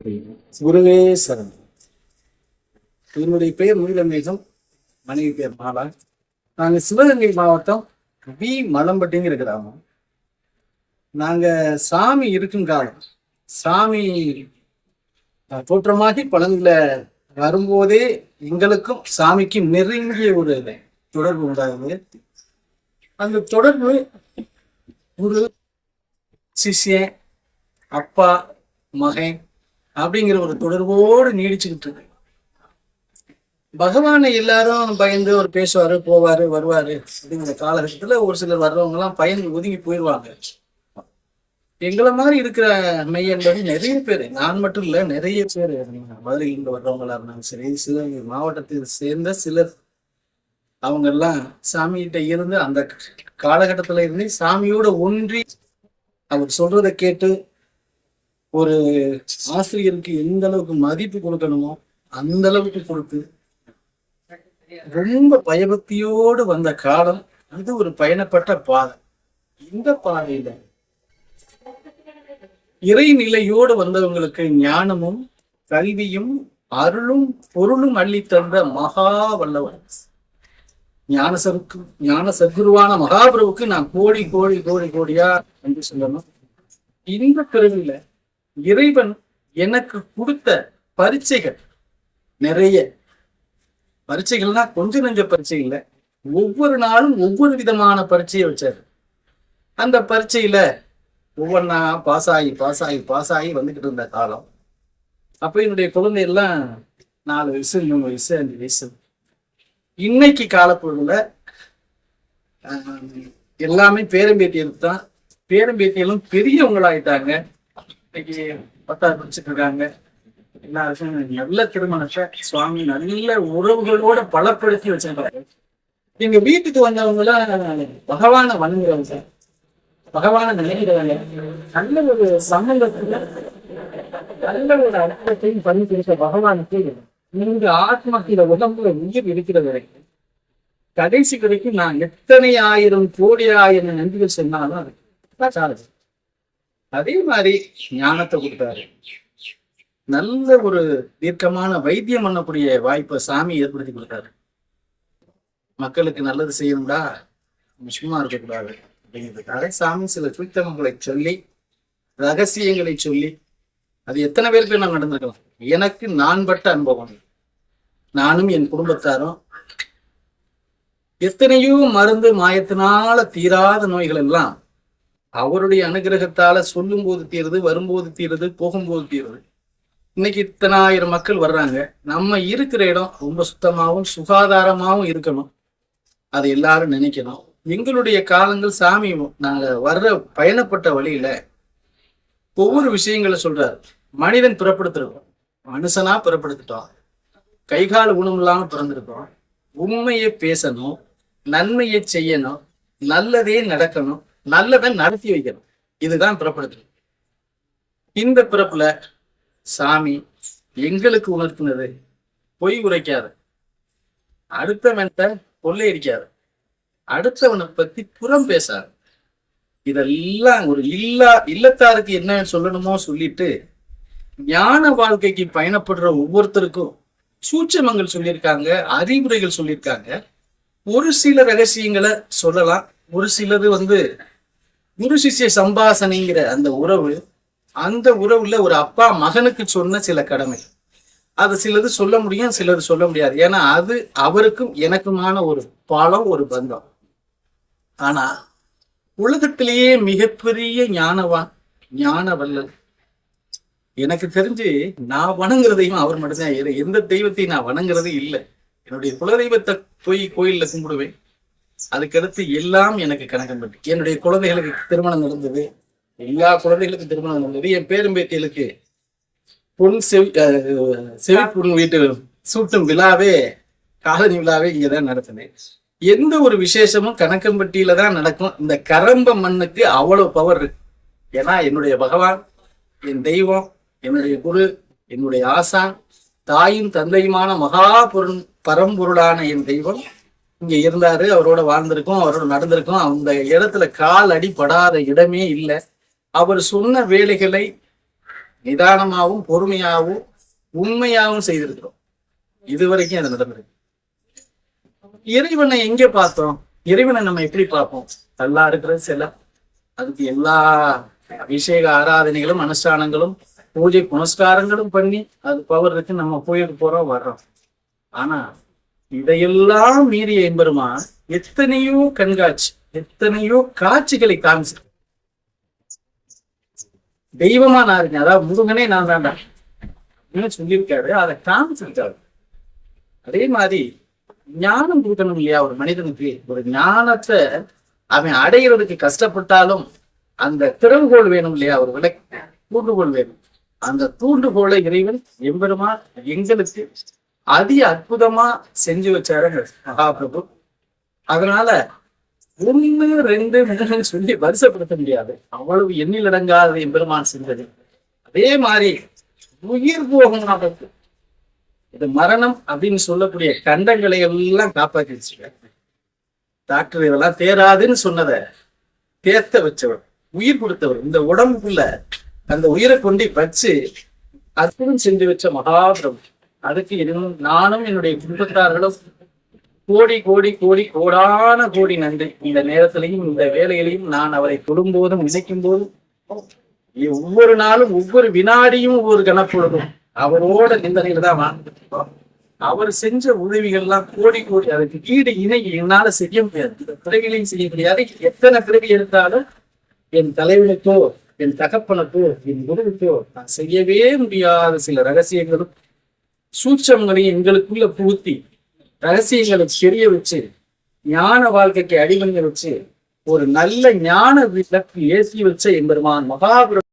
குருவே சரணம். என்னுடைய பெயர் நீலமேகம், மனைவி பேர் மாலா. நாங்கள் சிவகங்கை மாவட்டம் மலம்பட்டிங்கிற கிராமம். நாங்கள் சாமி இருக்கும் காலம், சாமி தோற்றமாகி பழனில வரும்போதே எங்களுக்கும் சாமிக்கும் நெருங்கிய ஒரு தொடர்பு உண்டாகுது. அந்த தொடர்பு குரு, சிஷ்யன், அப்பா, மகன் அப்படிங்கிற ஒரு தொடர்போடு நீடிச்சுக்கிட்டு இருக்கு. பகவானை எல்லாரும் பயந்து ஒரு பேசுவாரு, போவாரு, வருவாரு அப்படிங்கிற காலகட்டத்துல ஒரு சிலர் வர்றவங்க எல்லாம் பயந்து ஒதுங்கி போயிடுவாங்க. எங்களை மாதிரி இருக்கிற மெய்யன்பது நிறைய பேர், நான் மட்டும் இல்ல, நிறைய பேர் மதுரையிலிருந்து வர்றவங்களா இருந்தாங்க சரி, சிவகங்கை மாவட்டத்தை சேர்ந்த சிலர் அவங்க எல்லாம் சாமிகிட்ட இருந்து அந்த காலகட்டத்துல இருந்து சாமியோட ஒன்றி அவர் சொல்றதை கேட்டு ஒரு ஆசிரியருக்கு எந்த அளவுக்கு மதிப்பு கொடுக்கணுமோ அந்த அளவுக்கு கொடுத்து ரொம்ப பயபக்தியோடு வந்த காலம் இது. ஒரு பயணப்பட்ட பாதை. இந்த பாதையில இறைநிலையோடு வந்தவங்களுக்கு ஞானமும் கல்வியும் அருளும் பொருளும் அள்ளி தந்த மகா வல்லவன் ஞான சத்குருவான மகாபிரபுக்கு நான் கோடி கோடி கோடி கோடியா என்று சொல்லணும். இந்த பிறவில இறைவன் எனக்கு கொடுத்த பரீட்சைகள் நிறைய. பரீட்சைகள்னா கொஞ்சம் நெஞ்ச பரீட்சை இல்லை, ஒவ்வொரு நாளும் ஒவ்வொரு விதமான பரீட்சையை வச்சாரு. அந்த பரீட்சையில ஒவ்வொன்னா பாஸ் ஆகி வந்துகிட்டு இருந்த காலம். அப்ப என்னுடைய குழந்தை எல்லாம் 4 வயசு, 3 வயசு, 5 வயசு. இன்னைக்கு காலப்பொழுதுல எல்லாமே பேரம்பேத்தி எடுத்துதான். பேரம்பேத்தியெல்லாம் பெரியவங்களாயிட்டாங்க. இன்னைக்கு 10வது படிச்சுட்டு இருக்காங்க. எல்லாருக்கும் நல்ல திருமணத்தை சுவாமி நல்ல உறவுகளோட பலப்படுத்தி வச்சிருக்காங்க. எங்க வீட்டுக்கு வந்தவங்கள பகவான வணங்குறவங்க, பகவான நினைக்கிறவங்க, நல்ல ஒரு சம்பந்தத்துல நல்ல ஒரு அர்த்தத்தையும் பண்ணி கொடுத்த பகவானுக்கு நீங்க ஆத்மத்தில உடம்புல உயிர் இருக்கிற வரைக்கும் கடைசி வரைக்கும் நான் எத்தனை ஆயிரம் கோடி ஆயிரம் நன்றிகள் சொன்னாலும் அது அதே மாதிரி ஞானத்தை கொடுத்தாரு. நல்ல ஒரு தீர்க்கமான வைத்தியம் பண்ணக்கூடிய வாய்ப்பை சாமி ஏற்படுத்தி கொடுத்தாரு. மக்களுக்கு நல்லது செய்யணும்டா, சும்மா இருக்கக்கூடாது அப்படிங்கிறதுக்காக சாமி சில சூத்தகங்களை சொல்லி, ரகசியங்களை சொல்லி, அது எத்தனை பேருக்கு நான் நடந்திருக்கலாம். எனக்கு நான் பட்ட அனுபவம். நானும் என் குடும்பத்தாரும் எத்தனையோ மருந்து மாயத்தினால தீராத நோய்கள் எல்லாம் அவருடைய அனுகிரகத்தால சொல்லும் போது தீருது, வரும்போது தீருது, போகும்போது தீருது. இன்னைக்கு இத்தனை ஆயிரம் மக்கள் வர்றாங்க. நம்ம இருக்கிற இடம் ரொம்ப சுத்தமாகவும் சுகாதாரமாகவும் இருக்கணும். அதை எல்லாரும் நினைக்கணும். எங்களுடைய காலங்கள் சாமி நாங்க வர்ற பயணப்பட்ட வழியில ஒவ்வொரு விஷயங்களை சொல்றாரு. மனிதன் பிறப்படுத்திருக்கோம், மனுஷனா பிறப்படுத்திட்டோம், கைகால் ஊனம் இல்லாம பிறந்திருக்கோம். உண்மையை பேசணும், நன்மையை செய்யணும், நல்லதே நடக்கணும், நல்லதை நடத்தி வைக்கணும். இதுதான் பிறப்படுத்தணும். இந்த பிறப்புல சாமி எங்களுக்கு உணர்த்தினது பொய் உரைக்காது, அடுத்தவன்கிட்ட கொள்ளையடிக்காது, அடுத்தவனை பத்தி புறம் பேசாது. இதெல்லாம் ஒரு இல்லத்தாருக்கு என்ன சொல்லணுமோ சொல்லிட்டு ஞான வாழ்க்கைக்கு பயணப்படுற ஒவ்வொருத்தருக்கும் சூட்சமங்கள் சொல்லியிருக்காங்க, அறிவுரைகள் சொல்லியிருக்காங்க. ஒரு சில ரகசியங்களை சொல்லலாம். ஒரு சிலது குரு சிஷ்ய சம்பாசனைங்கிற அந்த உறவு, அந்த உறவுல ஒரு அப்பா மகனுக்கு சொன்ன சில கடமை, அது சிலது சொல்ல முடியும், சிலது சொல்ல முடியாது. ஏன்னா அது அவருக்கும் எனக்குமான ஒரு பாலம், ஒரு பந்தம். ஆனா உலகத்திலேயே மிகப்பெரிய ஞானவான், ஞான வல்லல் எனக்கு தெரிஞ்சு நான் வணங்குறதையும் அவர் மட்டும்தான். எந்த தெய்வத்தையும் நான் வணங்குறது இல்லை. என்னுடைய குலதெய்வத்தை போய் கோயில்ல கும்பிடுவேன். அதுக்கடுத்து எல்லாம் எனக்கு கணக்கம் பட்டு. என்னுடைய குழந்தைகளுக்கு திருமணம் நடந்தது, எல்லா குழந்தைகளுக்கும் திருமணம் நடந்தது. என் பேரம்பேத்திகளுக்கு செவி பொன் வீட்டு சூட்டும் விழாவே, காலனி விழாவே இங்கதான் நடத்தினேன். எந்த ஒரு விசேஷமும் கணக்கம்பட்டியில தான் நடக்கும். இந்த கரம்ப மண்ணுக்கு அவ்வளவு பவர் இருக்கு. ஏன்னா என்னுடைய பகவான், என் தெய்வம், என்னுடைய குரு, என்னுடைய ஆசான், தாயும் தந்தையுமான மகா பரம்பொருளான என் தெய்வம் இங்க இருந்தாரு. அவரோட வாழ்ந்திருக்கோம், அவரோட நடந்திருக்கோம். அந்த இடத்துல கால் அடிபடாத இடமே இல்லை. அவர் சொன்ன வேலைகளை நிதானமாகவும் பொறுமையாகவும் உண்மையாகவும் செய்திருக்கிறோம். இதுவரைக்கும் அது நடந்திருக்கு. இறைவனை எங்க பார்த்தோம்? இறைவனை நம்ம எப்படி பார்ப்போம்? நல்லா இருக்கிறது சில, அதுக்கு எல்லா அபிஷேக ஆராதனைகளும் அனுஷ்டானங்களும் பூஜை புனஸ்காரங்களும் பண்ணி அது பவர் இருக்கு, நம்ம போயிட்டு போறோம் வர்றோம். ஆனா இதையெல்லாம் மீறிய எம்பெருமான் எத்தனையோ கண்காட்சி, எத்தனையோ காட்சிகளை காமிச்சு தெய்வமா நான் இருக்கேன், அதாவது முருகனே நான் தான்டா சொல்லியிருக்காரு, அதை காமிச்சிருக்காரு. அதே மாதிரி ஞானம் கொடுக்கணும் இல்லையா ஒரு மனிதனுக்கு? ஒரு ஞானத்தை அவன் அடைகிறதுக்கு கஷ்டப்பட்டாலும் அந்த திறவுகோல் வேணும் இல்லையா? ஒரு விளக்கு தூண்டுகோல் வேணும். அந்த தூண்டுகோலை இறைவன் எம்பெருமான் எங்களுக்கு அதி அற்புதமா செஞ்சு வச்சாரு மகாபிரபு. அதனால 1, 2, 3 சொல்லி வருஷப்படுத்த முடியாது, அவ்வளவு எண்ணிலடங்காத எம்பெருமான் செஞ்சது. அதே மாதிரி உயிர் போகும் நமக்கு இது மரணம் அப்படின்னு சொல்லக்கூடிய கண்டங்களை எல்லாம் காப்பாற்றி வச்சிருக்காரு டாக்டர். இதெல்லாம் தேராதுன்னு சொன்னதை தேர்த்த வச்சவர், உயிர் கொடுத்தவர், இந்த உடம்புக்குள்ள அந்த உயிரை கொண்டு வச்சு அற்புதம் செஞ்சு வச்ச மகாபிரபு. அதுக்கு நானும் என்னுடைய குடும்பத்தார்களும் கோடி கோடி கோடி கோடான கோடி நன்றி. இந்த நேரத்திலையும் இந்த வேலையிலையும் நான் அவரை தொடும்போதும் நினைக்கும் போதும் ஒவ்வொரு நாளும் ஒவ்வொரு வினாடியும் ஒவ்வொரு கணப்பொழுதும் அவரோட நிந்தனையில தான் வாழ்ந்துட்டு அவர் செஞ்ச உதவிகள்லாம் கோடி கோடி. அதுக்கு ஈடு இணை என்னால செய்ய முடியாது, இந்த பிறவிலையும் செய்ய முடியாது. எத்தனை பிறவி இருந்தாலும் என் தலைவனுக்கோ என் தகப்பனுக்கோ என் குருவுக்கோ நான் செய்யவே முடியாத சில ரகசியங்களும் சூட்சங்களையும் எங்களுக்குள்ள புகுத்தி ரகசியங்களை தெரிய வச்சு ஞான வாழ்க்கைக்கு அடிமணிய வச்சு ஒரு நல்ல ஞான விளக்கு ஏற்றி வச்ச எம்பெருமான் மகாபிரபு